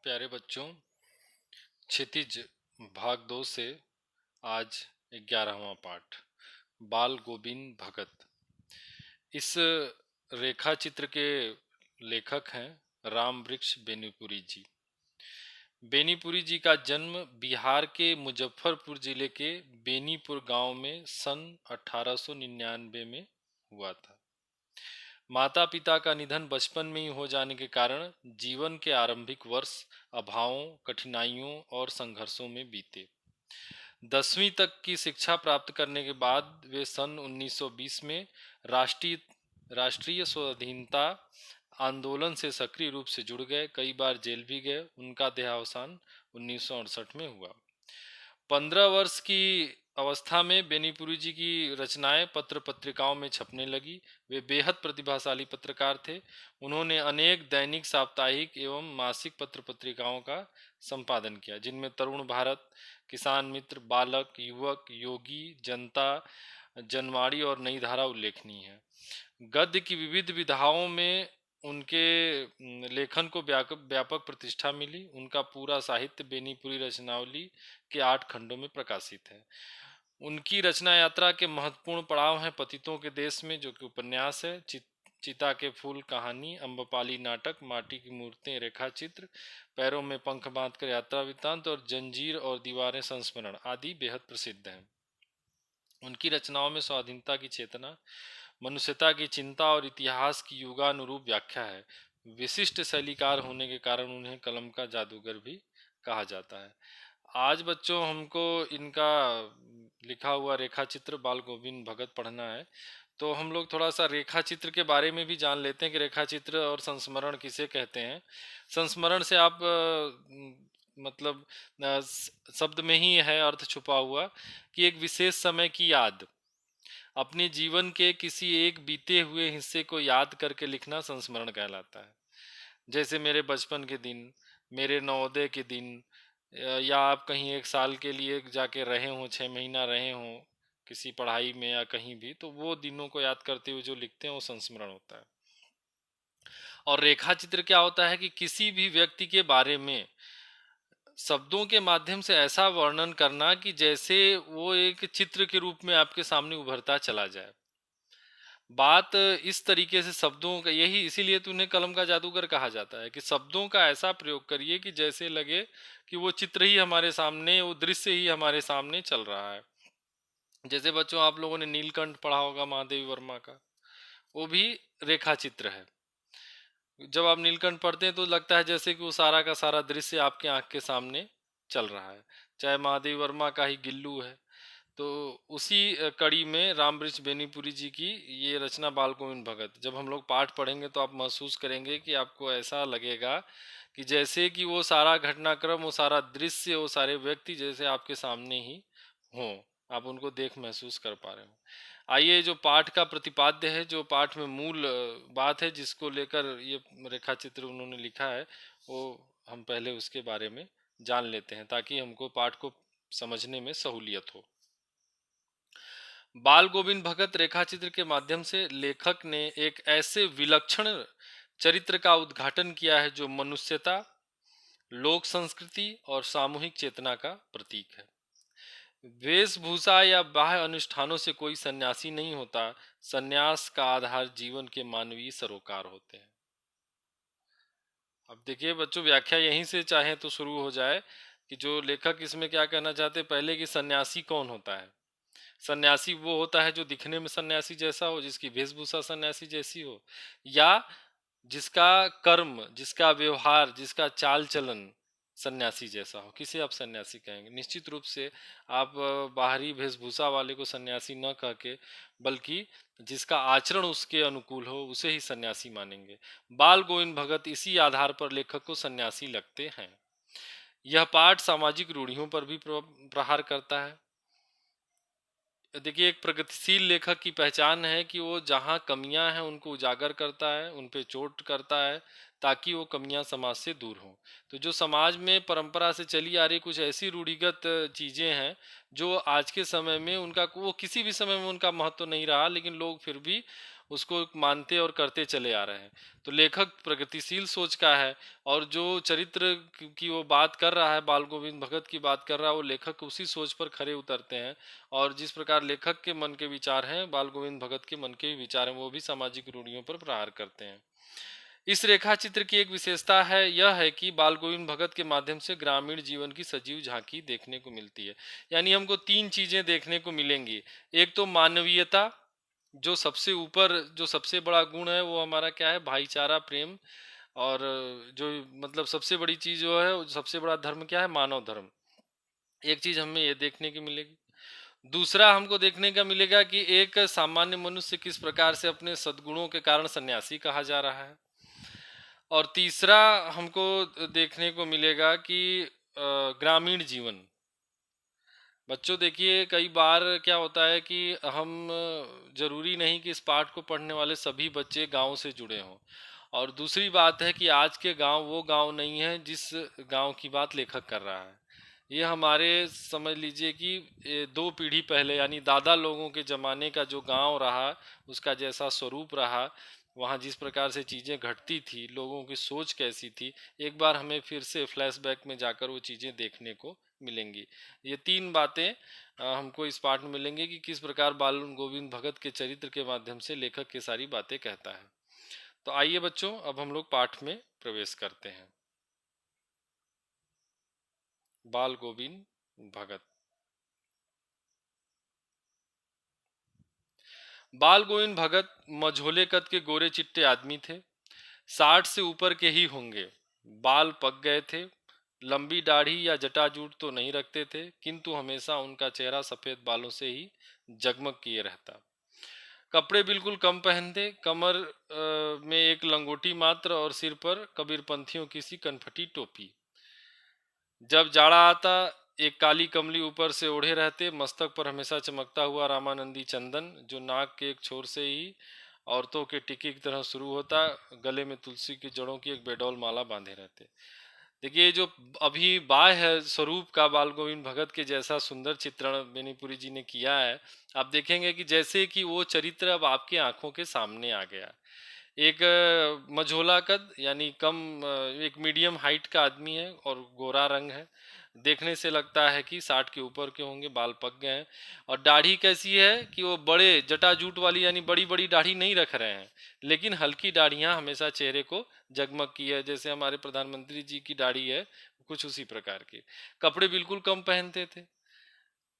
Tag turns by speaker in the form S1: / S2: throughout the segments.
S1: प्यारे बच्चों, क्षितिज भाग 2 से आज 11वां पाठ बाल गोविंद भगत। इस रेखा चित्र के लेखक हैं राम वृक्ष बेनीपुरी जी। बेनीपुरी जी का जन्म बिहार के मुजफ्फरपुर जिले के बेनीपुर गांव में सन 1899 में हुआ था। माता पिता का निधन बचपन में ही हो जाने के कारण जीवन के आरंभिक वर्ष अभावों, कठिनाइयों और संघर्षों में बीते। 10वीं तक की शिक्षा प्राप्त करने के बाद वे सन 1920 में राष्ट्रीय राष्ट्रीय स्वाधीनता आंदोलन से सक्रिय रूप से जुड़ गए। कई बार जेल भी गए। उनका देहावसान 1968 में हुआ। 15 वर्ष की अवस्था में बेनीपुरी जी की रचनाएं पत्र पत्रिकाओं में छपने लगी। वे बेहद प्रतिभाशाली पत्रकार थे। उन्होंने अनेक दैनिक, साप्ताहिक एवं मासिक पत्र पत्रिकाओं का संपादन किया, जिनमें तरुण भारत, किसान मित्र, बालक, युवक, योगी, जनता, जनवाड़ी और नई धारा उल्लेखनीय है। गद्य की विविध विधाओं में उनके लेखन को व्यापक प्रतिष्ठा मिली। उनका पूरा साहित्य बेनीपुरी रचनावली के 8 खंडों में प्रकाशित है। उनकी रचना यात्रा के महत्वपूर्ण पड़ाव हैं पतितों के देश में, जो कि उपन्यास है, चिता के फूल कहानी, अम्बपाली नाटक, माटी की मूर्तें रेखा चित्र, पैरों में पंख बांधकर यात्रा वृत्तांत और जंजीर और दीवारें संस्मरण आदि बेहद प्रसिद्ध हैं। उनकी रचनाओं में स्वाधीनता की चेतना, मनुष्यता की चिंता और इतिहास की युगानुरूप व्याख्या है। विशिष्ट शैलीकार होने के कारण उन्हें कलम का जादूगर भी कहा जाता है। आज बच्चों हमको इनका लिखा हुआ रेखा चित्र बाल गोविंद भगत पढ़ना है। तो हम लोग थोड़ा सा रेखा चित्र के बारे में भी जान लेते हैं कि रेखा चित्र और संस्मरण किसे कहते हैं। संस्मरण से आप मतलब शब्द में ही है अर्थ छुपा हुआ कि एक विशेष समय की याद, अपने जीवन के किसी एक बीते हुए हिस्से को याद करके लिखना संस्मरण कहलाता है। जैसे मेरे बचपन के दिन, मेरे नवोदय के दिन, या आप कहीं 1 साल के लिए जाके रहे हों, 6 महीना रहे हों किसी पढ़ाई में या कहीं भी, तो वो दिनों को याद करते हुए जो लिखते हैं वो संस्मरण होता है। और रेखा चित्र क्या होता है कि किसी भी व्यक्ति के बारे में शब्दों के माध्यम से ऐसा वर्णन करना कि जैसे वो एक चित्र के रूप में आपके सामने उभरता चला जाए। बात इस तरीके से शब्दों का, यही इसीलिए तो उन्हें कलम का जादूगर कहा जाता है कि शब्दों का ऐसा प्रयोग करिए कि जैसे लगे कि वो चित्र ही हमारे सामने, वो दृश्य ही हमारे सामने चल रहा है। जैसे बच्चों आप लोगों ने नीलकंठ पढ़ा होगा महादेवी वर्मा का, वो भी रेखा चित्र है। जब आप नीलकंठ पढ़ते हैं तो लगता है जैसे कि वो सारा का सारा दृश्य आपके आंख के सामने चल रहा है। चाहे महादेवी वर्मा का ही गिल्लू है। तो उसी कड़ी में रामवृक्ष बेनीपुरी जी की ये रचना बाल गोविंद भगत, जब हम लोग पाठ पढ़ेंगे तो आप महसूस करेंगे कि आपको ऐसा लगेगा कि जैसे कि वो सारा घटनाक्रम, वो सारा दृश्य, वो सारे व्यक्ति जैसे आपके सामने ही हों, आप उनको देख महसूस कर पा रहे हो। आइए, जो पाठ का प्रतिपाद्य है, जो पाठ में मूल बात है जिसको लेकर ये रेखा चित्र उन्होंने लिखा है, वो हम पहले उसके बारे में जान लेते हैं ताकि हमको पाठ को समझने में सहूलियत हो। बाल गोविंद भगत रेखाचित्र के माध्यम से लेखक ने एक ऐसे विलक्षण चरित्र का उद्घाटन किया है जो मनुष्यता, लोक संस्कृति और सामूहिक चेतना का प्रतीक है। वेशभूषा या बाह्य अनुष्ठानों से कोई सन्यासी नहीं होता। सन्यास का आधार जीवन के मानवीय सरोकार होते हैं। अब देखिए बच्चों, व्याख्या यहीं से चाहे तो शुरू हो जाए कि जो लेखक इसमें क्या कहना चाहते हैं। पहले कि सन्यासी कौन होता है। सन्यासी वो होता है जो दिखने में सन्यासी जैसा हो, जिसकी वेशभूषा सन्यासी जैसी हो, या जिसका कर्म, जिसका व्यवहार, जिसका चाल चलन सन्यासी जैसा हो। किसे आप सन्यासी कहेंगे? निश्चित रूप से आप बाहरी वेशभूषा वाले को सन्यासी न कह के, बल्कि जिसका आचरण उसके अनुकूल हो उसे ही सन्यासी मानेंगे। बाल गोविंद भगत इसी आधार पर लेखक को सन्यासी लगते हैं। यह पाठ सामाजिक रूढ़ियों पर भी प्रहार करता है। देखिए, एक प्रगतिशील लेखक की पहचान है कि वो जहाँ कमियां हैं उनको उजागर करता है, उन पे चोट करता है ताकि वो कमियां समाज से दूर हों। तो जो समाज में परंपरा से चली आ रही कुछ ऐसी रूढ़िगत चीज़ें हैं जो आज के समय में उनका, वो किसी भी समय में उनका महत्व नहीं रहा, लेकिन लोग फिर भी उसको मानते और करते चले आ रहे हैं। तो लेखक प्रगतिशील सोच का है, और जो चरित्र की वो बात कर रहा है, बाल गोविंद भगत की बात कर रहा है, वो लेखक उसी सोच पर खरे उतरते हैं। और जिस प्रकार लेखक के मन के विचार हैं, बाल गोविंद भगत के मन के भी विचार हैं, वो भी सामाजिक रूढ़ियों पर प्रहार करते हैं। इस रेखा चित्र की एक विशेषता है, यह है कि बाल गोविंद भगत के माध्यम से ग्रामीण जीवन की सजीव झांकी देखने को मिलती है। यानी हमको तीन चीजें देखने को मिलेंगी। एक तो मानवीयता, जो सबसे ऊपर, जो सबसे बड़ा गुण है वो हमारा क्या है, भाईचारा, प्रेम। और जो मतलब सबसे बड़ी चीज जो है, सबसे बड़ा धर्म क्या है, मानव धर्म। एक चीज हमें ये देखने की मिलेगी। दूसरा हमको देखने का मिलेगा कि एक सामान्य मनुष्य किस प्रकार से अपने सद्गुणों के कारण सन्यासी कहा जा रहा है। और तीसरा हमको देखने को मिलेगा कि ग्रामीण जीवन। बच्चों देखिए, कई बार क्या होता है कि हम जरूरी नहीं कि इस पाठ को पढ़ने वाले सभी बच्चे गांव से जुड़े हों। और दूसरी बात है कि आज के गांव वो गांव नहीं है जिस गांव की बात लेखक कर रहा है। ये हमारे, समझ लीजिए कि ये 2 पीढ़ी पहले, यानी दादा लोगों के ज़माने का जो गांव रहा, उसका जैसा स्वरूप रहा, वहाँ जिस प्रकार से चीज़ें घटती थी, लोगों की सोच कैसी थी, एक बार हमें फिर से फ्लैशबैक में जाकर वो चीज़ें देखने को मिलेंगी। ये तीन बातें हमको इस पाठ में मिलेंगी कि किस प्रकार बाल गोविंद भगत के चरित्र के माध्यम से लेखक ये सारी बातें कहता है। तो आइए बच्चों, अब हम लोग पाठ में प्रवेश करते हैं। बाल गोविंद भगत। बाल गोविंद भगत मझोले कद के गोरे चिट्टे आदमी थे। 60 से ऊपर के ही होंगे। बाल पक गए थे। लंबी दाढ़ी या जटाजूट तो नहीं रखते थे, किंतु हमेशा उनका चेहरा सफेद बालों से ही जगमग किए रहता। कपड़े बिल्कुल कम पहनते, कमर में एक लंगोटी मात्र, और सिर पर कबीरपंथियों की सी कनफटी टोपी। जब जाड़ा आता, एक काली कमली ऊपर से ओढ़े रहते। मस्तक पर हमेशा चमकता हुआ रामानंदी चंदन, जो नाक के एक छोर से ही औरतों के टिके की तरह शुरू होता। गले में तुलसी की जड़ों की एक बेडौल माला बांधे रहते। देखिए, जो अभी बाय है स्वरूप का बाल गोविंद भगत के, जैसा सुंदर चित्रण बेनीपुरी जी ने किया है, आप देखेंगे कि जैसे कि वो चरित्र अब आपके आंखों के सामने आ गया। एक मझोला कद, यानी कम, एक मीडियम हाइट का आदमी है और गोरा रंग है। देखने से लगता है कि 60 के ऊपर के होंगे, बाल पक गए हैं। और दाढ़ी कैसी है कि वो बड़े जटाजूट वाली, यानी बड़ी बड़ी दाढ़ी नहीं रख रहे हैं, लेकिन हल्की दाढ़ियां हमेशा चेहरे को जगमग की है, जैसे हमारे प्रधानमंत्री जी की दाढ़ी है, कुछ उसी प्रकार की। कपड़े बिल्कुल कम पहनते थे,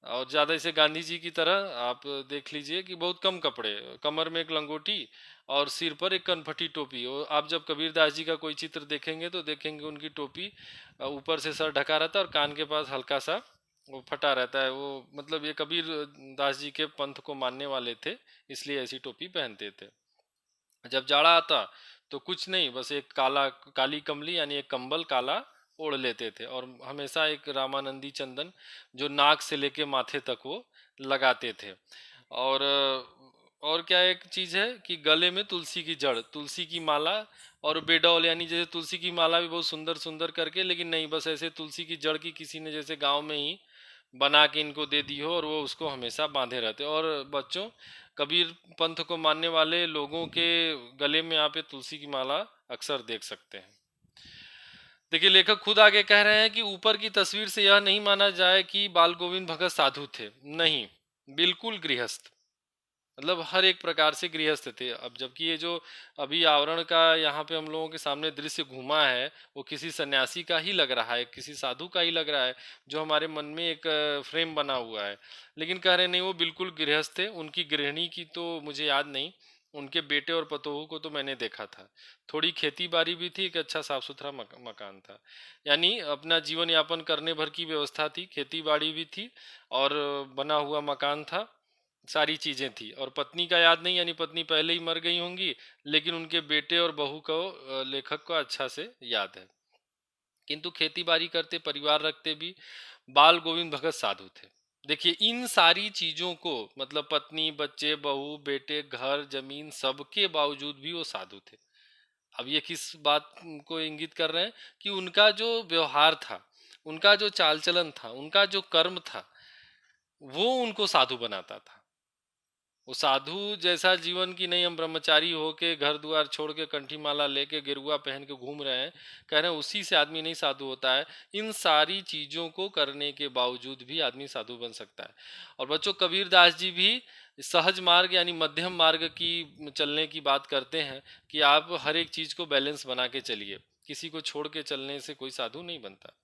S1: और ज़्यादा इसे गांधी जी की तरह आप देख लीजिए कि बहुत कम कपड़े, कमर में एक लंगोटी और सिर पर एक कनफटी टोपी। और आप जब कबीरदास जी का कोई चित्र देखेंगे तो देखेंगे उनकी टोपी ऊपर से सर ढका रहता है और कान के पास हल्का सा वो फटा रहता है। वो मतलब ये कबीर दास जी के पंथ को मानने वाले थे, इसलिए ऐसी टोपी पहनते थे। जब जाड़ा आता तो कुछ नहीं, बस एक काली कमली, यानी एक कंबल काला ओढ़ लेते थे, और हमेशा एक रामानंदी चंदन जो नाक से लेके माथे तक वो लगाते थे। और और क्या एक चीज है कि गले में तुलसी की जड़, तुलसी की माला और बेडौल, यानी जैसे तुलसी की माला भी बहुत सुंदर सुंदर करके, लेकिन नहीं, बस ऐसे तुलसी की जड़ की किसी ने जैसे गांव में ही बना के इनको दे दी हो, और वो उसको हमेशा बांधे रहते। और बच्चों, कबीर पंथ को मानने वाले लोगों के गले में आप ये तुलसी की माला अक्सर देख सकते हैं। देखिए, लेखक खुद आगे कह रहे हैं कि ऊपर की तस्वीर से यह नहीं माना जाए कि बाल गोविंद भगत साधु थे। नहीं, बिल्कुल गृहस्थ, मतलब हर एक प्रकार से गृहस्थ थे। अब जबकि ये जो अभी आवरण का यहाँ पे हम लोगों के सामने दृश्य घूमा है, वो किसी सन्यासी का ही लग रहा है, किसी साधु का ही लग रहा है, जो हमारे मन में एक फ्रेम बना हुआ है। लेकिन कह रहे नहीं, वो बिल्कुल गृहस्थ थे। उनकी गृहिणी की तो मुझे याद नहीं, उनके बेटे और पतोहू को तो मैंने देखा था। थोड़ी खेती बाड़ी भी थी, एक अच्छा साफ सुथरा मकान था। यानी अपना जीवन यापन करने भर की व्यवस्था थी, खेती बाड़ी भी थी और बना हुआ मकान था, सारी चीजें थी। और पत्नी का याद नहीं, यानी पत्नी पहले ही मर गई होंगी, लेकिन उनके बेटे और बहू को लेखक को अच्छा से याद है। किंतु खेती बाड़ी करते, परिवार रखते भी बाल गोविंद भगत साधु थे। देखिए, इन सारी चीजों को, मतलब पत्नी, बच्चे, बहू, बेटे, घर, जमीन, सबके बावजूद भी वो साधु थे। अब ये किस बात को इंगित कर रहे हैं कि उनका जो व्यवहार था, उनका जो चाल चलन था, उनका जो कर्म था, वो उनको साधु बनाता था। वो साधु जैसा जीवन की नहीं, हम ब्रह्मचारी होके घर द्वार छोड़ के कंठी माला लेके गेरुआ पहन के घूम रहे हैं, कह रहे हैं उसी से आदमी नहीं साधु होता है। इन सारी चीजों को करने के बावजूद भी आदमी साधु बन सकता है। और बच्चों, कबीरदास जी भी सहज मार्ग यानी मध्यम मार्ग की चलने की बात करते हैं कि आप हर एक चीज को बैलेंस बना के चलिए, किसी को छोड़ के चलने से कोई साधु नहीं बनता।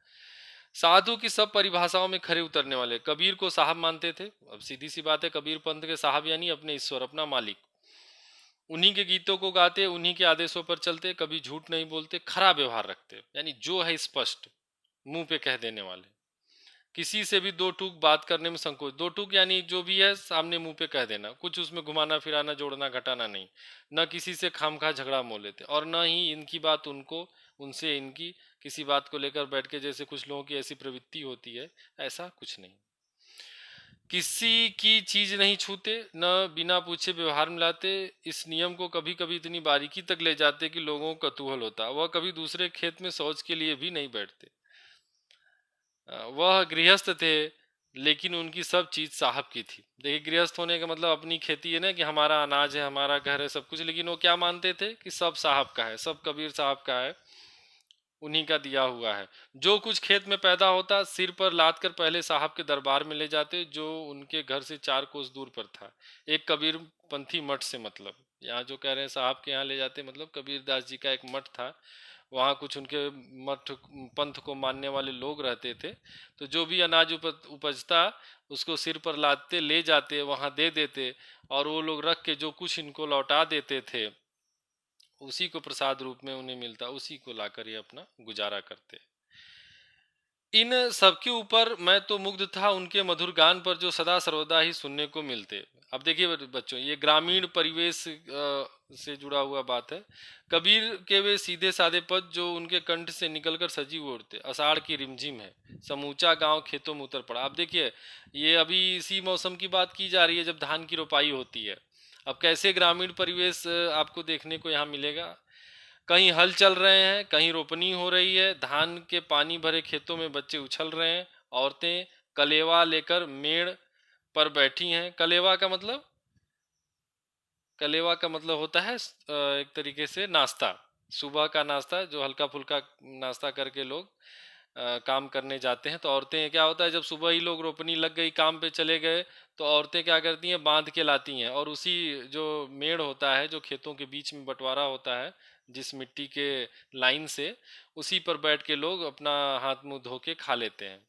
S1: साधु की सब परिभाषाओं में खरे उतरने वाले, कबीर को साहब मानते थे। अब सीधी सी बात है, कबीर पंथ के साहब यानी अपने ईश्वर, अपना मालिक। उन्हीं के गीतों को गाते, उन्हीं के आदेशों पर चलते, कभी झूठ नहीं बोलते, खरा व्यवहार रखते, यानी जो है स्पष्ट, मुंह पे कह देने वाले। किसी से भी दो टूक बात करने में संकोच, दो टूक यानी जो भी है सामने मुंह पे कह देना, कुछ उसमें घुमाना फिराना जोड़ना घटाना नहीं। न किसी से खामखा झगड़ा मोल लेते, और न ही इनकी बात उनको, उनसे इनकी, किसी बात को लेकर बैठ के जैसे कुछ लोगों की ऐसी प्रवृत्ति होती है, ऐसा कुछ नहीं। किसी की चीज नहीं छूते, न बिना पूछे व्यवहार में लाते। इस नियम को कभी कभी इतनी बारीकी तक ले जाते कि लोगों को कतूहल होता, वह कभी दूसरे खेत में शौच के लिए भी नहीं बैठते। वह गृहस्थ थे, लेकिन उनकी सब चीज साहब की थी। देखिए, गृहस्थ होने का मतलब अपनी खेती है ना, कि हमारा अनाज है, हमारा घर है, सब कुछ, लेकिन वो क्या मानते थे कि सब साहब का है, सब कबीर साहब का है, उन्हीं का दिया हुआ है। जो कुछ खेत में पैदा होता सिर पर लाद कर पहले साहब के दरबार में ले जाते, जो उनके घर से 4 कोस दूर पर था। एक कबीर पंथी मठ से मतलब, यहाँ जो कह रहे हैं साहब के यहाँ ले जाते, मतलब कबीरदास जी का एक मठ था, वहाँ कुछ उनके मठ पंथ को मानने वाले लोग रहते थे। तो जो भी अनाज उपजता, उसको सिर पर लादते, ले जाते, वहाँ दे देते, और वो लोग रख के जो कुछ इनको लौटा देते थे, उसी को प्रसाद रूप में उन्हें मिलता, उसी को लाकर ये अपना गुजारा करते। इन सबके ऊपर मैं तो मुग्ध था उनके मधुर गान पर, जो सदा सर्वदा ही सुनने को मिलते। अब देखिए बच्चों, ये ग्रामीण परिवेश से जुड़ा हुआ बात है। कबीर के वे सीधे साधे पद जो उनके कंठ से निकलकर सजीव उड़ते। अषाढ़ की रिमझिम है, समूचा गांव खेतों में उतर पड़ा। अब देखिए, ये अभी इसी मौसम की बात की जा रही है जब धान की रोपाई होती है। अब कैसे ग्रामीण परिवेश आपको देखने को यहाँ मिलेगा। कहीं हल चल रहे हैं, कहीं रोपनी हो रही है, धान के पानी भरे खेतों में बच्चे उछल रहे हैं। औरतें कलेवा लेकर मेड़ पर बैठी हैं। कलेवा का मतलब होता है एक तरीके से नाश्ता, सुबह का नाश्ता, जो हल्का फुल्का नाश्ता करके लोग काम करने जाते हैं। तो औरतें, क्या होता है, जब सुबह ही लोग रोपनी लग गई, काम पे चले गए, तो औरतें क्या करती हैं, बांध के लाती हैं, और उसी जो मेड़ होता है, जो खेतों के बीच में बंटवारा होता है जिस मिट्टी के लाइन से, उसी पर बैठ के लोग अपना हाथ मुंह धो के खा लेते हैं।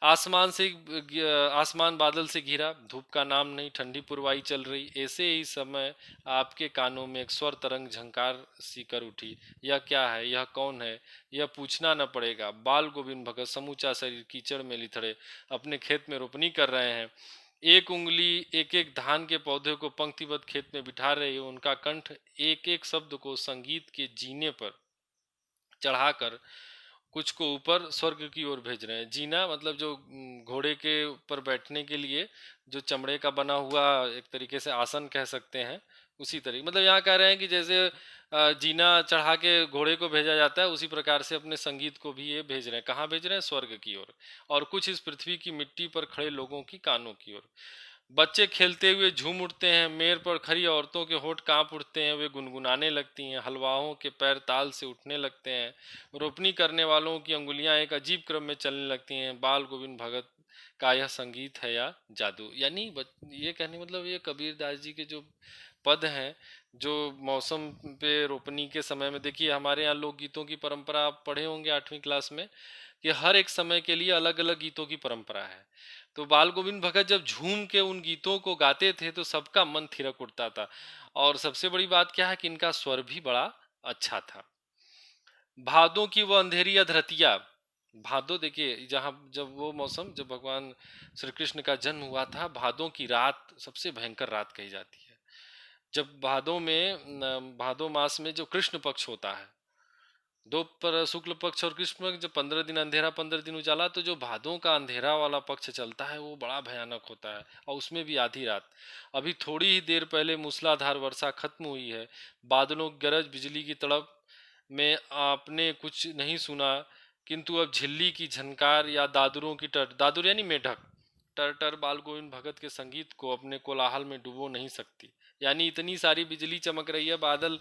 S1: आसमान बादल से घिरा, धूप का नाम नहीं, ठंडी पुरवाई चल रही। ऐसे ही समय आपके कानों में एक स्वर तरंग झंकार सी कर उठी। यह क्या है, यह कौन है, यह पूछना न पड़ेगा। बाल गोविंद भगत समूचा शरीर कीचड़ में लिथड़े अपने खेत में रोपनी कर रहे हैं। एक उंगली एक एक धान के पौधे को पंक्तिबद्ध खेत में बिठा रहे हैं। उनका कंठ एक एक शब्द को संगीत के जीने पर चढ़ाकर कुछ को ऊपर स्वर्ग की ओर भेज रहे हैं। जीना मतलब जो घोड़े के ऊपर बैठने के लिए जो चमड़े का बना हुआ एक तरीके से आसन कह सकते हैं, उसी तरीके, मतलब यहाँ कह रहे हैं कि जैसे जीना चढ़ा के घोड़े को भेजा जाता है, उसी प्रकार से अपने संगीत को भी ये भेज रहे हैं। कहाँ भेज रहे हैं, स्वर्ग की ओर, और कुछ इस पृथ्वी की मिट्टी पर खड़े लोगों की कानों की ओर। बच्चे खेलते हुए झूम उठते हैं, मेर पर खड़ी औरतों के होठ कांप उठते हैं, वे गुनगुनाने लगती हैं, हलवाओं के पैर ताल से उठने लगते हैं, रोपनी करने वालों की अंगुलियां एक अजीब क्रम में चलने लगती हैं। बाल गोविंद भगत का यह संगीत है या जादू, यानी ये कहने मतलब ये कबीरदास जी के जो पद हैं, जो मौसम पे रोपनी के समय में, देखिए हमारे यहाँ लोकगीतों की परंपरा आप पढ़े होंगे 8वीं क्लास में, कि हर एक समय के लिए अलग अलग गीतों की परंपरा है। तो बाल गोविंद भगत जब झूम के उन गीतों को गाते थे तो सबका मन थिरक उठता था। और सबसे बड़ी बात क्या है कि इनका स्वर भी बड़ा अच्छा था। भादों की वो अंधेरी अधरतिया, भादो देखिए, जहाँ जब वो मौसम, जब भगवान श्री कृष्ण का जन्म हुआ था, भादों की रात सबसे भयंकर रात कही जाती है। जब भादों में भादो मास में जो कृष्ण पक्ष होता है, दो पर शुक्ल पक्ष और कृष्ण पक्ष, जब 15 दिन अंधेरा 15 दिन उजाला, तो जो भादों का अंधेरा वाला पक्ष चलता है वो बड़ा भयानक होता है, और उसमें भी आधी रात। अभी थोड़ी ही देर पहले मूसलाधार वर्षा खत्म हुई है, बादलों की गरज बिजली की तड़प में आपने कुछ नहीं सुना, किंतु अब झिल्ली की झनकार या दादुरों की दादुर यानी मेढक टर टर बाल गोविंद भगत के संगीत को अपने कोलाहल में डुबो नहीं सकती। यानी इतनी सारी बिजली चमक रही है, बादल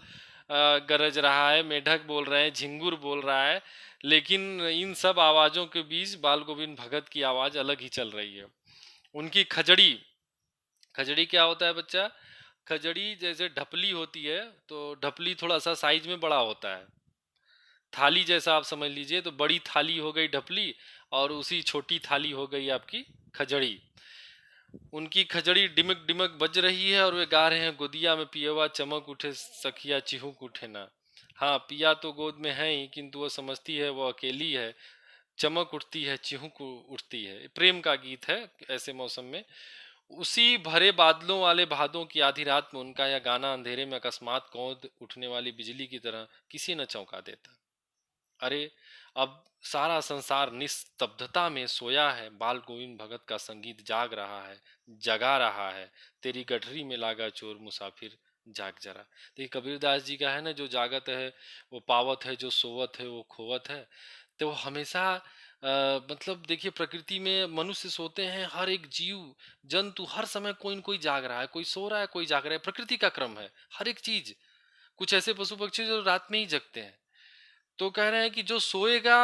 S1: गरज रहा है, मेढक बोल रहे हैं, झिंगुर बोल रहा है, लेकिन इन सब आवाजों के बीच बाल गोविंद भगत की आवाज अलग ही चल रही है। उनकी खजड़ी, खजड़ी क्या होता है बच्चा? खजड़ी जैसे ढपली होती है, तो ढपली थोड़ा सा साइज में बड़ा होता है, थाली जैसा आप समझ लीजिए। तो बड़ी थाली हो गई ढपली, और उसी छोटी थाली हो गई आपकी खजड़ी। उनकी खजड़ी डिमक डिमक बज रही है और वे गा रहे हैं, गोदिया में पियवा चमक उठे सखिया चिहुक उठे ना। हाँ, पिया तो गोद में है ही, किंतु वो समझती है वो अकेली है। चमक उठती है, चिहुक उठती है। प्रेम का गीत है ऐसे मौसम में। उसी भरे बादलों वाले भादों की आधी रात में उनका यह गाना अंधेरे में अकस्मात कौंध उठने वाली बिजली की तरह किसी न चौंका देता। अरे, अब सारा संसार निस्तब्धता में सोया है, बाल गोविंद भगत का संगीत जाग रहा है, जगा रहा है। तेरी गठरी में लागा चोर मुसाफिर जाग जरा। तो ये कबीरदास जी का है ना, जो जागत है वो पावत है, जो सोवत है वो खोवत है। तो वो हमेशा मतलब देखिए, प्रकृति में मनुष्य सोते हैं, हर एक जीव जंतु हर समय कोई न कोई जाग रहा है, कोई सो रहा है, कोई जाग रहा है। प्रकृति का क्रम है हर एक चीज। कुछ ऐसे पशु पक्षी जो रात में ही जगते हैं। तो कह रहे हैं कि जो सोएगा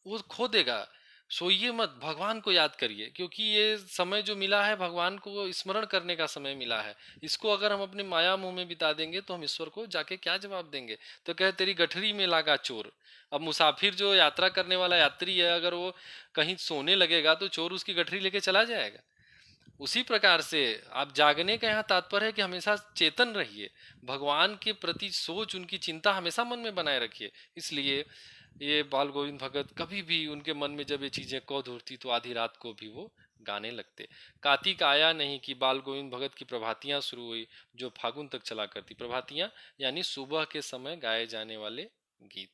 S1: वो खो देगा। सोइए मत, भगवान को याद करिए, क्योंकि ये समय जो मिला है भगवान को स्मरण करने का समय मिला है। इसको अगर हम अपने माया मोह में बिता देंगे तो हम ईश्वर को जाके क्या जवाब देंगे? तो कहे, तेरी गठरी में लागा चोर। अब मुसाफिर जो यात्रा करने वाला यात्री है, अगर वो कहीं सोने लगेगा तो चोर उसकी गठरी लेके चला जाएगा। उसी प्रकार से आप जागने का यहाँ तात्पर्य है कि हमेशा चेतन रहिए, भगवान के प्रति सोच, उनकी चिंता हमेशा मन में बनाए रखिए। इसलिए ये बाल गोविंद भगत कभी भी उनके मन में जब ये चीजें कौध उठती तो आधी रात को भी वो गाने लगते। कार्तिक आया नहीं कि बाल गोविंद भगत की प्रभातियां शुरू हुई, जो फागुन तक चला करती। प्रभातियां यानी सुबह के समय गाए जाने वाले गीत।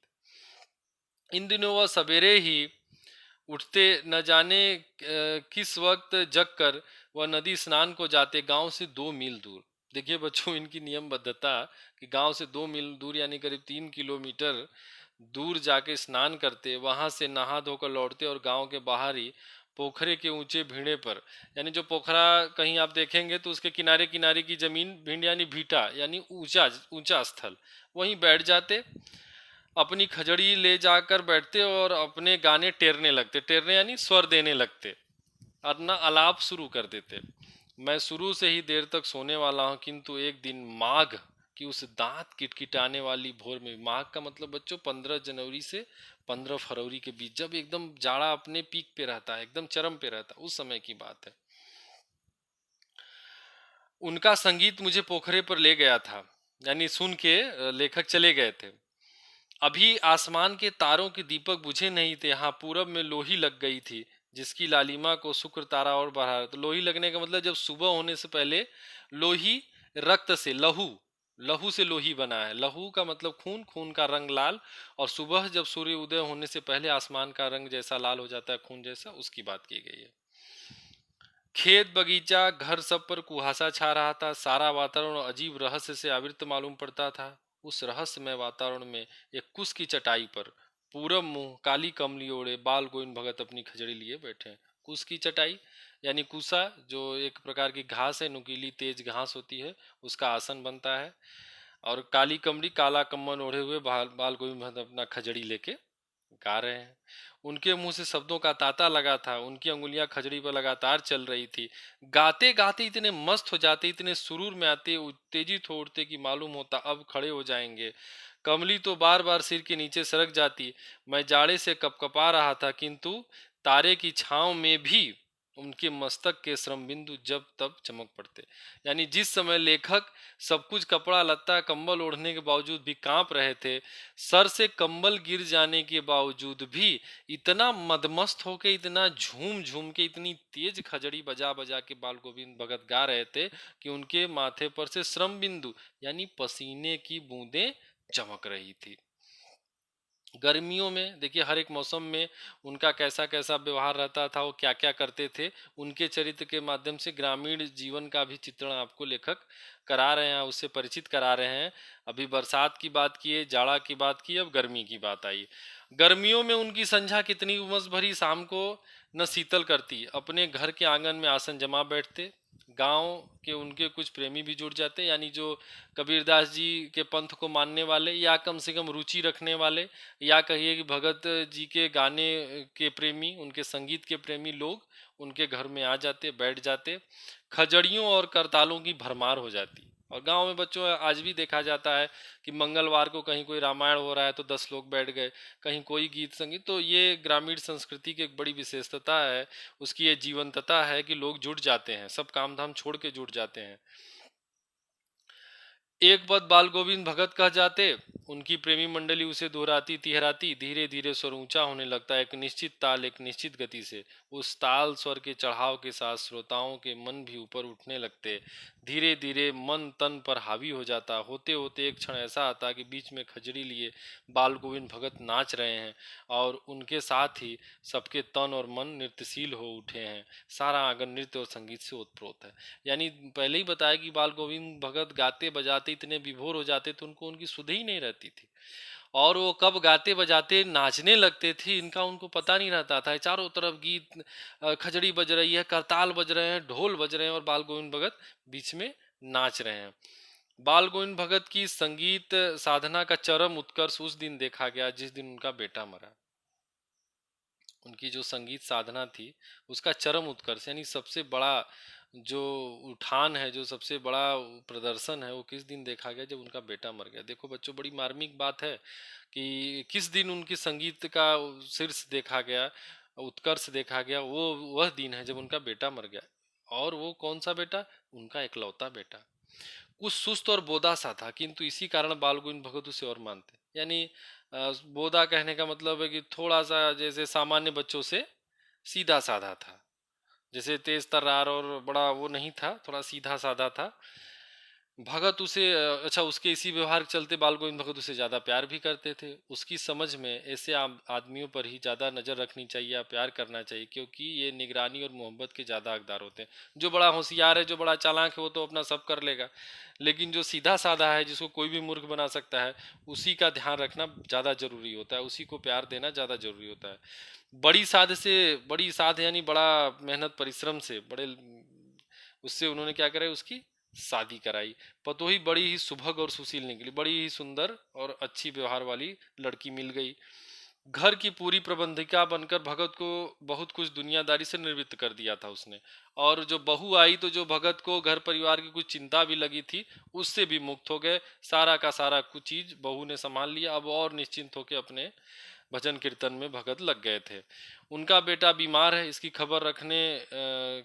S1: इन दिनों वह सवेरे ही उठते, न जाने किस वक्त जग कर वह नदी स्नान को जाते, गांव से 2 मील दूर। देखिए बच्चों, इनकी नियमबद्धता कि गांव से 2 मील दूर यानी करीब 3 किलोमीटर दूर जाके स्नान करते, वहां से नहा धोकर लौटते और गांव के बाहर ही पोखरे के ऊंचे भीड़े पर, यानी जो पोखरा कहीं आप देखेंगे तो उसके किनारे किनारे की जमीन, भीड़ यानी भीटा यानी ऊंचा ऊंचा स्थल, वहीं बैठ जाते, अपनी खजड़ी ले जाकर बैठते और अपने गाने टेरने लगते। टेरने यानी स्वर देने लगते, अपना आलाप शुरू कर देते। मैं शुरू से ही देर तक सोने वाला हूँ, किंतु एक दिन माघ की उस दांत किटकिटाने वाली भोर में, माघ का मतलब बच्चों 15 जनवरी से 15 फरवरी के बीच, जब एकदम जाड़ा अपने पीक पे रहता है, एकदम चरम पे रहता है, उस समय की बात है। उनका संगीत मुझे पोखरे पर ले गया था, यानी सुन के लेखक चले गए थे। अभी आसमान के तारों के दीपक बुझे नहीं थे, हाँ पूरब में लोही लग गई थी, जिसकी लालिमा को शुक्र तारा और बढ़ा रहा। तो लोही लगने का मतलब जब सुबह होने से पहले लोही, रक्त से लहू, लहू से लोही बना है। लहू का मतलब खून, खून का रंग लाल, और सुबह जब सूर्य उदय होने से पहले आसमान का रंग जैसा लाल हो जाता है, खून जैसा, उसकी बात की गई है। खेत बगीचा घर सब पर कुहासा छा रहा था, सारा वातावरण अजीब रहस्य से आवृत मालूम पड़ता था। उस रहस्यमय वातावरण में एक कुश की चटाई पर, पूरब मुंह, काली कमली ओढ़े, बाल गोविंद भगत अपनी खजड़ी लिए बैठे हैं। कुश की चटाई यानी कुसा, जो एक प्रकार की घास है, नुकीली तेज घास होती है, उसका आसन बनता है। और काली कमली, काला कम्बल ओढ़े हुए बाल गोविंद भगत अपना खजड़ी लेके गा रहे हैं। उनके मुंह से शब्दों का तांता लगा था, उनकी अंगुलियां खजड़ी पर लगातार चल रही थी। गाते गाते इतने मस्त हो जाते, इतने सुरूर में आते, उत्तेजित हो उठते कि मालूम होता अब खड़े हो जाएंगे। कमली तो बार बार सिर के नीचे सरक जाती। मैं जाड़े से कपकपा रहा था, किंतु तारे की छांव में भी उनके मस्तक के श्रम बिंदु जब तब चमक पड़ते। यानी जिस समय लेखक सब कुछ कपड़ा लत्ता कंबल ओढ़ने के बावजूद भी कांप रहे थे, सर से कंबल गिर जाने के बावजूद भी इतना मदमस्त होके, इतना झूम झूम के, इतनी तेज खजड़ी बजा बजा के बाल गोविंद भगत गा रहे थे कि उनके माथे पर से श्रम बिंदु यानी पसीने की बूंदें चमक रही थी। गर्मियों में देखिए, हर एक मौसम में उनका कैसा कैसा व्यवहार रहता था, वो क्या क्या करते थे, उनके चरित्र के माध्यम से ग्रामीण जीवन का भी चित्रण आपको लेखक करा रहे हैं, उससे परिचित करा रहे हैं। अभी बरसात की बात किए, जाड़ा की बात की, अब गर्मी की बात आई। गर्मियों में उनकी संध्या कितनी उमस भरी, शाम को न शीतल करती। अपने घर के आंगन में आसन जमा बैठते। गांव के उनके कुछ प्रेमी भी जुड़ जाते, यानी जो कबीरदास जी के पंथ को मानने वाले या कम से कम रुचि रखने वाले, या कहिए कि भगत जी के गाने के प्रेमी, उनके संगीत के प्रेमी लोग उनके घर में आ जाते, बैठ जाते। खजड़ियों और करतालों की भरमार हो जाती। और गांव में बच्चों आज भी देखा जाता है कि मंगलवार को कहीं कोई रामायण हो रहा है तो 10 लोग बैठ गए, कहीं कोई गीत संगीत। तो ये ग्रामीण संस्कृति की एक बड़ी विशेषता है, उसकी ये जीवंतता है कि लोग जुट जाते हैं, सब काम धाम छोड़ के जुट जाते हैं। एक पद बाल गोविंद भगत कह जाते। उनकी प्रेमी मंडली उसे दोहराती तिहराती। धीरे धीरे स्वर ऊंचा होने लगता है, एक निश्चित ताल, एक निश्चित गति से। उस ताल स्वर के चढ़ाव के साथ श्रोताओं के मन भी ऊपर उठने लगते। धीरे धीरे मन तन पर हावी हो जाता। होते होते एक क्षण ऐसा आता कि बीच में खजड़ी लिए बाल गोविंद भगत नाच रहे हैं, और उनके साथ ही सबके तन और मन नृत्यशील हो उठे हैं। सारा आंगन नृत्य और संगीत से ओतप्रोत है। यानी पहले ही बताया कि बाल गोविंद भगत गाते बजाते इतने विभोर हो जाते थे, उनको उनकी सुध ही नहीं रहती थी। और वो कब गाते बजाते नाचने लगते थे, इनका उनको पता नहीं रहता था। चारों तरफ गीत, खजड़ी बज रही है, करताल बज रहे हैं, ढोल बज रहे हैं, और बाल गोविंद भगत बीच में नाच रहे हैं। बाल गोविंद भगत की संगीत साधना का चरम उत्कर्ष उस दिन देखा गया जिस दिन उनका बेटा मरा। उनकी जो संगीत साधना थी उसका चरम उत्कर्ष, यानी सबसे बड़ा जो उठान है, जो सबसे बड़ा प्रदर्शन है, वो किस दिन देखा गया? जब उनका बेटा मर गया। देखो बच्चों, बड़ी मार्मिक बात है कि किस दिन उनकी संगीत का शीर्ष देखा गया, उत्कर्ष देखा गया। वो वह दिन है जब उनका बेटा मर गया। और वो कौन सा बेटा? उनका इकलौता बेटा। कुछ सुस्त और बोदा सा था, किंतु इसी कारण बाल गोविंद भगत उसे और मानते। यानी बोदा कहने का मतलब है कि थोड़ा सा जैसे सामान्य बच्चों से सीधा साधा था। जैसे तेज तर्रार और बड़ा वो नहीं था, थोड़ा सीधा साधा था। भगत उसे अच्छा, उसके इसी व्यवहार के चलते बाल गोविंद भगत उसे ज्यादा प्यार भी करते थे। उसकी समझ में ऐसे आम आदमियों पर ही ज्यादा नजर रखनी चाहिए या प्यार करना चाहिए, क्योंकि ये निगरानी और मोहब्बत के ज्यादा हकदार होते हैं। जो बड़ा होशियार है, जो बड़ा चालाक है, वो तो अपना सब कर लेगा, लेकिन जो सीधा साधा है, जिसको कोई भी मूर्ख बना सकता है, उसी का ध्यान रखना ज्यादा जरूरी होता है, उसी को प्यार देना ज्यादा जरूरी होता है। बड़ी साध यानी बड़ा मेहनत परिश्रम से बड़े उससे उन्होंने क्या करा, उसकी शादी कराई। पतोही बड़ी ही सुभग और सुशील निकली, बड़ी ही सुंदर और अच्छी व्यवहार वाली लड़की मिल गई। घर की पूरी प्रबंधिका बनकर भगत को बहुत कुछ दुनियादारी से निवृत्त कर दिया था उसने। और जो बहू आई तो जो भगत को घर परिवार की कुछ चिंता भी लगी थी, उससे भी मुक्त हो गए। सारा का सारा कुछ चीज बहू ने संभाल लिया। अब और निश्चिंत होकर अपने भजन कीर्तन में भगत लग गए थे। उनका बेटा बीमार है, इसकी खबर रखने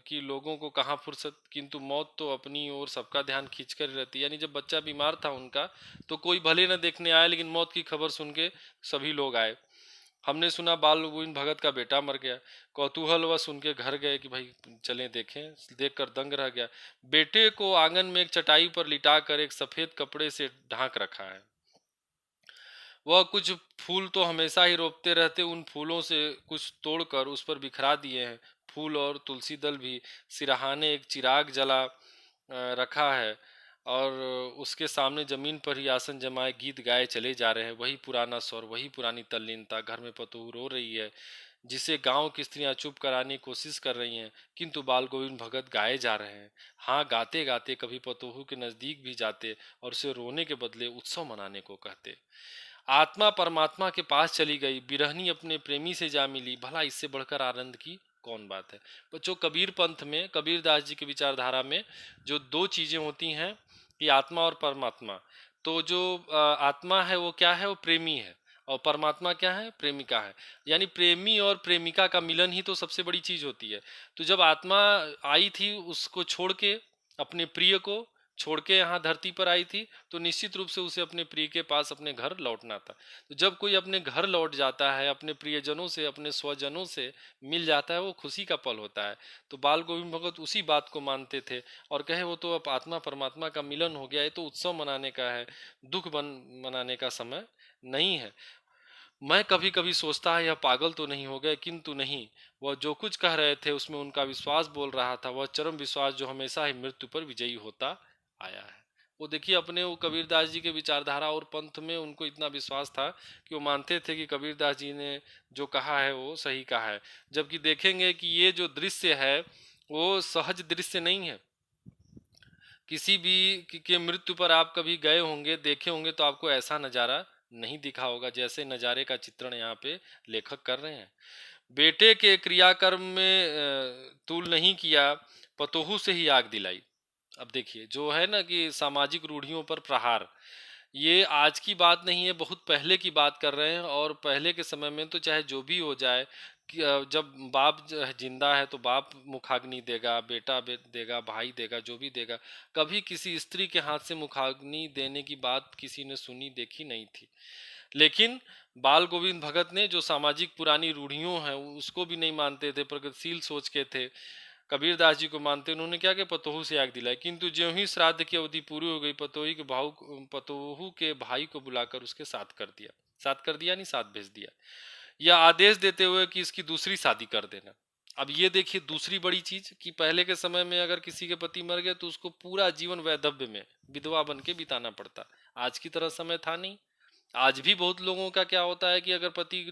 S1: की लोगों को कहाँ फुर्सत, किंतु मौत तो अपनी ओर सबका ध्यान खींच कर रहती है। यानी जब बच्चा बीमार था उनका, तो कोई भले न देखने आए, लेकिन मौत की खबर सुन के सभी लोग आए। हमने सुना बाल गोविंद भगत का बेटा मर गया। कौतूहलवश उनके घर गए कि भाई चलें देखें। देखकर दंग रह गया। बेटे को आंगन में एक चटाई पर लिटाकर एक सफेद कपड़े से ढांक रखा है। वह कुछ फूल तो हमेशा ही रोपते रहते, उन फूलों से कुछ तोड़कर उस पर बिखरा दिए हैं। फूल और तुलसी दल भी। सिरहाने एक चिराग जला रखा है, और उसके सामने जमीन पर ही आसन जमाए गीत गाए चले जा रहे हैं। वही पुराना स्वर, वही पुरानी तल्लीनता। घर में पतोह रो रही है, जिसे गांव की स्त्रियां चुप कराने की कोशिश कर रही हैं, किंतु बाल गोविंद भगत गाए जा रहे हैं। हाँ, गाते गाते कभी पतोहू के नजदीक भी जाते और उसे रोने के बदले उत्सव मनाने को कहते। आत्मा परमात्मा के पास चली गई, बिरहनी अपने प्रेमी से जा मिली। भला इससे बढ़कर आनंद की कौन बात है? बच्चों, कबीर पंथ में, कबीरदास जी की विचारधारा में जो दो चीजें होती हैं, कि आत्मा और परमात्मा। तो जो आत्मा है वो क्या है? वो प्रेमी है। और परमात्मा क्या है? प्रेमिका है। यानी प्रेमी और प्रेमिका का मिलन ही तो सबसे बड़ी चीज होती है। तो जब आत्मा आई थी, उसको छोड़ के, अपने प्रिय को छोड़ के यहाँ धरती पर आई थी, तो निश्चित रूप से उसे अपने प्रिय के पास अपने घर लौटना था। तो जब कोई अपने घर लौट जाता है, अपने प्रियजनों से, अपने स्वजनों से मिल जाता है, वो खुशी का पल होता है। तो बाल गोविंद भगत उसी बात को मानते थे, और कहे वो तो अब आत्मा परमात्मा का मिलन हो गया है, तो उत्सव मनाने का है, मनाने का समय नहीं है। मैं कभी कभी सोचता है यह पागल तो नहीं हो गए, किंतु नहीं। वह जो कुछ कह रहे थे उसमें उनका विश्वास बोल रहा था, वह चरम विश्वास जो हमेशा ही मृत्यु पर विजयी होता आया है। वो देखिए अपने वो कबीरदास जी के विचारधारा और पंथ में उनको इतना विश्वास था कि वो मानते थे कि कबीरदास जी ने जो कहा है वो सही कहा है। जबकि देखेंगे कि ये जो दृश्य है वो सहज दृश्य नहीं है। किसी भी के मृत्यु पर आप कभी गए होंगे, देखे होंगे, तो आपको ऐसा नज़ारा नहीं दिखा होगा जैसे नज़ारे का चित्रण यहाँ पे लेखक कर रहे हैं। बेटे के क्रियाकर्म में तूल नहीं किया, पतोहू से ही आग दिलाई। अब देखिए जो है ना कि सामाजिक रूढ़ियों पर प्रहार, ये आज की बात नहीं है, बहुत पहले की बात कर रहे हैं। और पहले के समय में तो चाहे जो भी हो जाए कि जब बाप जिंदा है तो बाप मुखाग्नि देगा, बेटा देगा, भाई देगा, जो भी देगा। कभी किसी स्त्री के हाथ से मुखाग्नि देने की बात किसी ने सुनी देखी नहीं थी। लेकिन बाल गोविंद भगत ने जो सामाजिक पुरानी रूढ़ियों हैं उसको भी नहीं मानते थे, प्रगतिशील सोच के थे, कबीरदास जी को मानते। उन्होंने क्या कि पतोहू से आग दिलाई। किंतु ज्यों ही श्राद्ध की अवधि पूरी हो गई, पतोहू के भाई को बुलाकर उसके साथ कर दिया। साथ कर दिया नहीं, साथ भेज दिया, या आदेश देते हुए कि इसकी दूसरी शादी कर देना। अब ये देखिए दूसरी बड़ी चीज कि पहले के समय में अगर किसी के पति मर गए तो उसको पूरा जीवन वैधव्य में विधवा बन के बिताना पड़ता। आज की तरह समय था नहीं। आज भी बहुत लोगों का क्या होता है कि अगर पति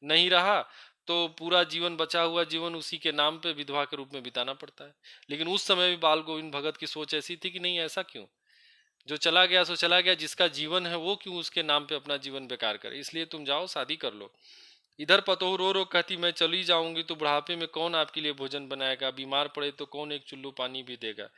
S1: नहीं रहा तो पूरा जीवन, बचा हुआ जीवन उसी के नाम पे विधवा के रूप में बिताना पड़ता है। लेकिन उस समय भी बाल गोविंद भगत की सोच ऐसी थी कि नहीं, ऐसा क्यों, जो चला गया सो चला गया, जिसका जीवन है वो क्यों उसके नाम पे अपना जीवन बेकार करे, इसलिए तुम जाओ शादी कर लो। इधर पतोहू रो रो कहती मैं चली जाऊंगी तो बुढ़ापे में कौन आपके लिए भोजन बनाएगा, बीमार पड़े तो कौन एक चुल्लू पानी भी देगा।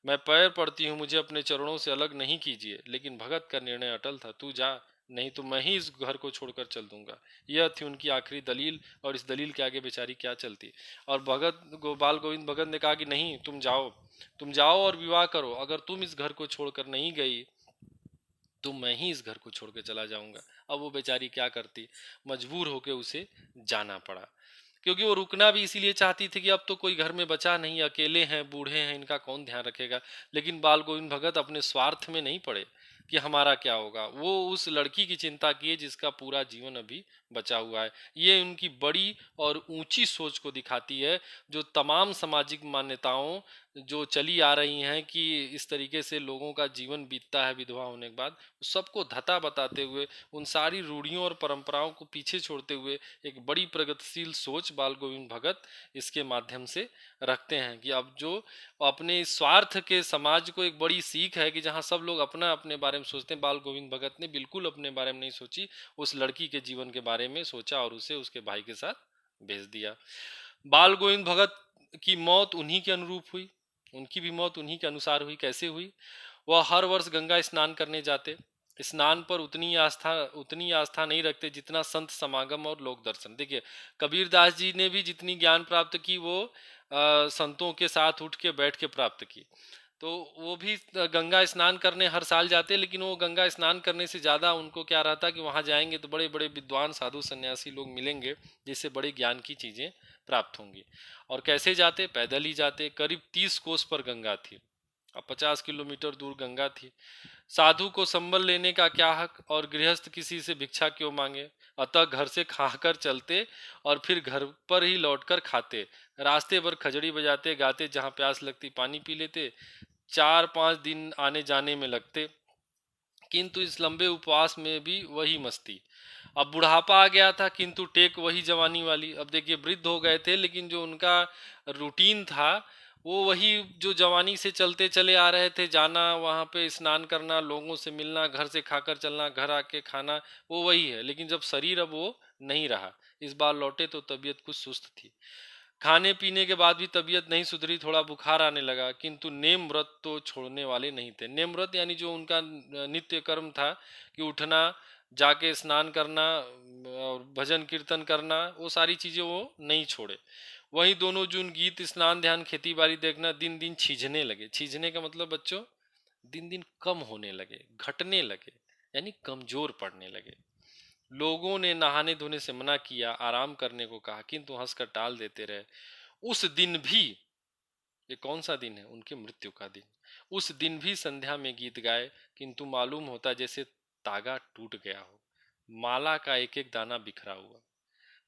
S1: मैं पैर पड़ती हूँ, मुझे अपने चरणों से अलग नहीं कीजिए। लेकिन भगत का निर्णय अटल था, तू जा, नहीं तो मैं ही इस घर को छोड़कर चल दूंगा। यह थी उनकी आखिरी दलील, और इस दलील के आगे बेचारी क्या चलती। और बाल गोविंद भगत ने कहा कि नहीं, तुम जाओ, तुम जाओ और विवाह करो। अगर तुम इस घर को छोड़कर नहीं गई तो मैं ही इस घर को छोड़ के चला जाऊंगा। अब वो बेचारी क्या करती, मजबूर होके उसे जाना पड़ा। क्योंकि वो रुकना भी इसीलिए चाहती थी कि अब तो कोई घर में बचा नहीं, अकेले हैं, बूढ़े हैं, इनका कौन ध्यान रखेगा। लेकिन बाल गोविंद भगत अपने स्वार्थ में नहीं पड़े कि हमारा क्या होगा, वो उस लड़की की चिंता किए जिसका पूरा जीवन अभी बचा हुआ है। ये उनकी बड़ी और ऊंची सोच को दिखाती है, जो तमाम सामाजिक मान्यताओं जो चली आ रही हैं कि इस तरीके से लोगों का जीवन बीतता है विधवा होने के बाद, सबको धता बताते हुए, उन सारी रूढ़ियों और परंपराओं को पीछे छोड़ते हुए एक बड़ी प्रगतिशील सोच बाल गोविंद भगत इसके माध्यम से रखते हैं। कि अब जो अपने इस स्वार्थ के समाज को एक बड़ी सीख है कि जहां सब लोग अपना अपने बारे में सोचते हैं, बाल गोविंद भगत ने बिल्कुल अपने बारे में नहीं सोची, उस लड़की के जीवन के बारे में सोचा और उसे उसके भाई के साथ भेज दिया। बाल गोविंद भगत की मौत उन्हीं के अनुरूप हुई, उनकी भी मौत उन्हीं के अनुसार हुई। कैसे हुई, वह हर वर्ष गंगा स्नान करने जाते। स्नान पर उतनी आस्था नहीं रखते जितना संत समागम और लोक दर्शन। देखिए कबीरदास जी ने भी जितनी ज्ञान प्राप्त की वो संतों के साथ उठ के बैठ के प्राप्त की। तो वो भी गंगा स्नान करने हर साल जाते, लेकिन वो गंगा स्नान करने से ज़्यादा उनको क्या रहता कि वहाँ जाएंगे तो बड़े बड़े विद्वान साधु सन्यासी लोग मिलेंगे जिससे बड़े ज्ञान की चीज़ें प्राप्त होंगी। और कैसे जाते, पैदल ही जाते। करीब 30 कोस पर गंगा थी, अब 50 किलोमीटर दूर गंगा थी। साधु को संबल लेने का क्या हक, और गृहस्थ किसी से भिक्षा क्यों मांगे। अतः घर से खाकर चलते और फिर घर पर ही लौटकर खाते। रास्ते भर खजड़ी बजाते गाते, जहाँ प्यास लगती पानी पी लेते। 4-5 दिन आने जाने में लगते, किंतु इस लंबे उपवास में भी वही मस्ती। अब बुढ़ापा आ गया था किंतु टेक वही जवानी वाली। अब देखिए वृद्ध हो गए थे लेकिन जो उनका रूटीन था वो वही जो जवानी से चलते चले आ रहे थे, जाना वहाँ पे स्नान करना, लोगों से मिलना, घर से खाकर चलना, घर आके खाना, वो वही है। लेकिन जब शरीर अब वो नहीं रहा, इस बार लौटे तो तबीयत कुछ सुस्त थी। खाने पीने के बाद भी तबीयत नहीं सुधरी, थोड़ा बुखार आने लगा, किंतु नेम व्रत तो छोड़ने वाले नहीं थे। नेम व्रत यानी जो उनका नित्य कर्म था कि उठना, जाके स्नान करना और भजन कीर्तन करना, वो सारी चीजें वो नहीं छोड़े। वहीं दोनों जून गीत, स्नान, ध्यान, खेती बाड़ी देखना दिन दिन छीजने लगे। छीजने का मतलब बच्चों दिन दिन कम होने लगे, घटने लगे, यानी कमजोर पड़ने लगे। लोगों ने नहाने धोने से मना किया, आराम करने को कहा, किंतु हंसकर टाल देते रहे। उस दिन भी, ये कौन सा दिन है, उनकी मृत्यु का दिन, उस दिन भी संध्या में गीत गाए, किंतु मालूम होता जैसे तागा टूट गया हो, माला का एक एक दाना बिखरा हुआ।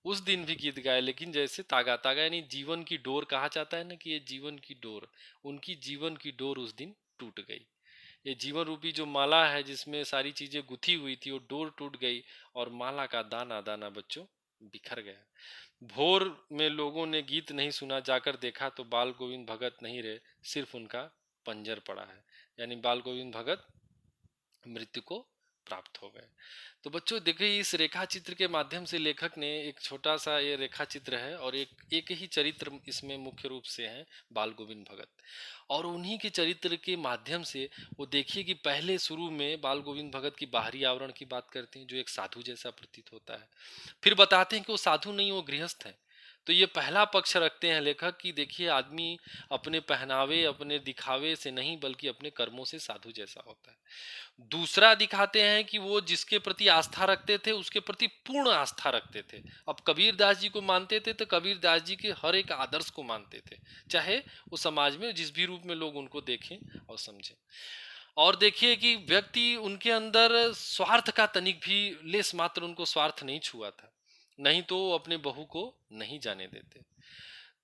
S1: उस दिन भी गीत गाए लेकिन जैसे तागा, तागा यानी जीवन की डोर, कहा जाता है ना कि ये जीवन की डोर, उनकी जीवन की डोर उस दिन टूट गई। ये जीवन रूपी जो माला है जिसमें सारी चीजें गुथी हुई थी वो डोर टूट गई और माला का दाना दाना बच्चों बिखर गया। भोर में लोगों ने गीत नहीं सुना, जाकर देखा तो बाल गोविंद भगत नहीं रहे, सिर्फ उनका पंजर पड़ा है। यानी बाल गोविंद भगत मृत्यु को प्राप्त हो गए। तो बच्चों देखिए, इस रेखा चित्र के माध्यम से लेखक ने एक छोटा सा ये रेखा चित्र है और एक ही चरित्र इसमें मुख्य रूप से है, बाल गोविंद भगत। और उन्हीं के चरित्र के माध्यम से वो देखिए कि पहले शुरू में बाल गोविंद भगत की बाहरी आवरण की बात करते हैं जो एक साधु जैसा प्रतीत होता है। फिर बताते हैं कि वो साधु नहीं, वो गृहस्थ है। तो ये पहला पक्ष रखते हैं लेखक कि देखिए, आदमी अपने पहनावे अपने दिखावे से नहीं बल्कि अपने कर्मों से साधु जैसा होता है। दूसरा दिखाते हैं कि वो जिसके प्रति आस्था रखते थे उसके प्रति पूर्ण आस्था रखते थे। अब कबीर दास जी को मानते थे तो कबीर दास जी के हर एक आदर्श को मानते थे, चाहे वो समाज में जिस भी रूप में लोग उनको देखें और समझें। और देखिए कि व्यक्ति उनके अंदर स्वार्थ का तनिक भी लेस मात्र उनको स्वार्थ नहीं छुआ था, नहीं तो वो अपने बहू को नहीं जाने देते।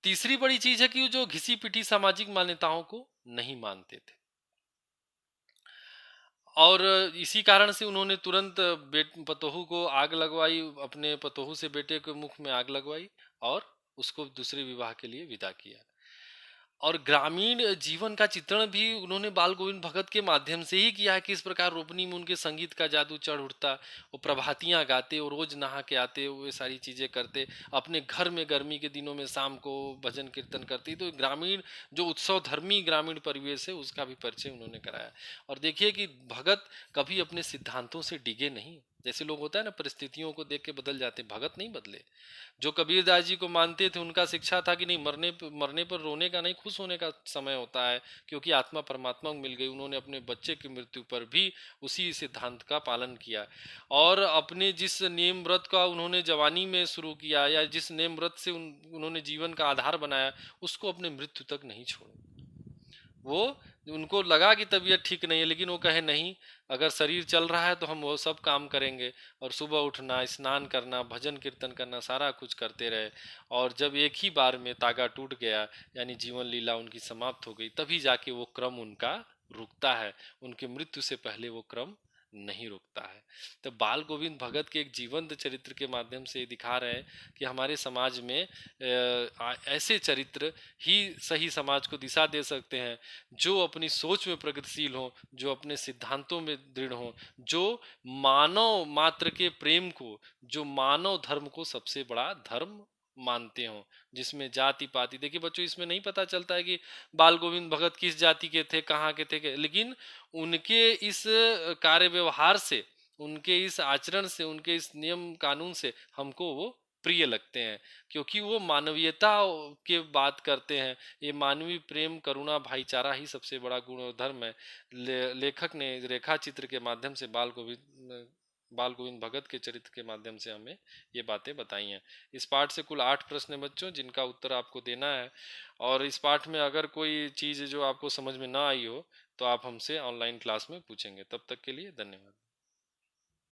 S1: तीसरी बड़ी चीज है कि वो जो घिसी पिटी सामाजिक मान्यताओं को नहीं मानते थे। और इसी कारण से उन्होंने तुरंत बेट पतोहू को आग लगवाई, अपने पतोहू से बेटे के मुख में आग लगवाई और उसको दूसरे विवाह के लिए विदा किया। और ग्रामीण जीवन का चित्रण भी उन्होंने बाल गोविंद भगत के माध्यम से ही किया है कि इस प्रकार रोपनी में उनके संगीत का जादू चढ़ उठता, वो प्रभातियां गाते, वो रोज नहा के आते, वो सारी चीजें करते, अपने घर में गर्मी के दिनों में शाम को भजन कीर्तन करती। तो ग्रामीण जो उत्सव धर्मी ग्रामीण परिवेश है उसका भी परिचय उन्होंने कराया। और देखिए कि भगत कभी अपने सिद्धांतों से डिगे नहीं। जैसे लोग होता है ना, परिस्थितियों को देख के बदल जाते, भगत नहीं बदले। जो कबीरदास जी को मानते थे उनका शिक्षा था कि नहीं, मरने पर रोने का नहीं, खुश होने का समय होता है, क्योंकि आत्मा परमात्मा को मिल गई। उन्होंने अपने बच्चे की मृत्यु पर भी उसी सिद्धांत का पालन किया। और अपने जिस नियम व्रत का उन्होंने जवानी में शुरू किया या जिस नियम व्रत से उन्होंने जीवन का आधार बनाया, उसको अपने मृत्यु तक नहीं छोड़ा। वो उनको लगा कि तबीयत ठीक नहीं है, लेकिन वो कहे नहीं, अगर शरीर चल रहा है तो हम वो सब काम करेंगे। और सुबह उठना, स्नान करना, भजन कीर्तन करना, सारा कुछ करते रहे। और जब एक ही बार में तागा टूट गया, यानी जीवन लीला उनकी समाप्त हो गई, तभी जाके वो क्रम उनका रुकता है। उनके मृत्यु से पहले वो क्रम नहीं रुकता है। तो बाल गोविंद भगत के एक जीवंत चरित्र के माध्यम से दिखा रहे हैं कि हमारे समाज में ऐसे चरित्र ही सही समाज को दिशा दे सकते हैं, जो अपनी सोच में प्रगतिशील हो, जो अपने सिद्धांतों में दृढ़ हो, जो मानव मात्र के प्रेम को, जो मानव धर्म को सबसे बड़ा धर्म मानते हो, जिसमें जाति पाति, देखिए बच्चों इसमें नहीं पता चलता है कि बाल गोविंद भगत किस जाति के थे, कहाँ के थे, लेकिन उनके इस कार्य व्यवहार से, उनके इस आचरण से, उनके इस नियम कानून से हमको वो प्रिय लगते हैं, क्योंकि वो मानवीयता के बात करते हैं। ये मानवीय प्रेम, करुणा, भाईचारा ही सबसे बड़ा गुण और धर्म है। लेखक ने रेखा चित्र के माध्यम से बाल गोविंद भगत के चरित्र के माध्यम से हमें ये बातें बताई हैं। इस पाठ से कुल 8 प्रश्न है बच्चों, जिनका उत्तर आपको देना है। और इस पाठ में अगर कोई चीज़ जो आपको समझ में ना आई हो तो आप हमसे ऑनलाइन क्लास में पूछेंगे। तब तक के लिए धन्यवाद।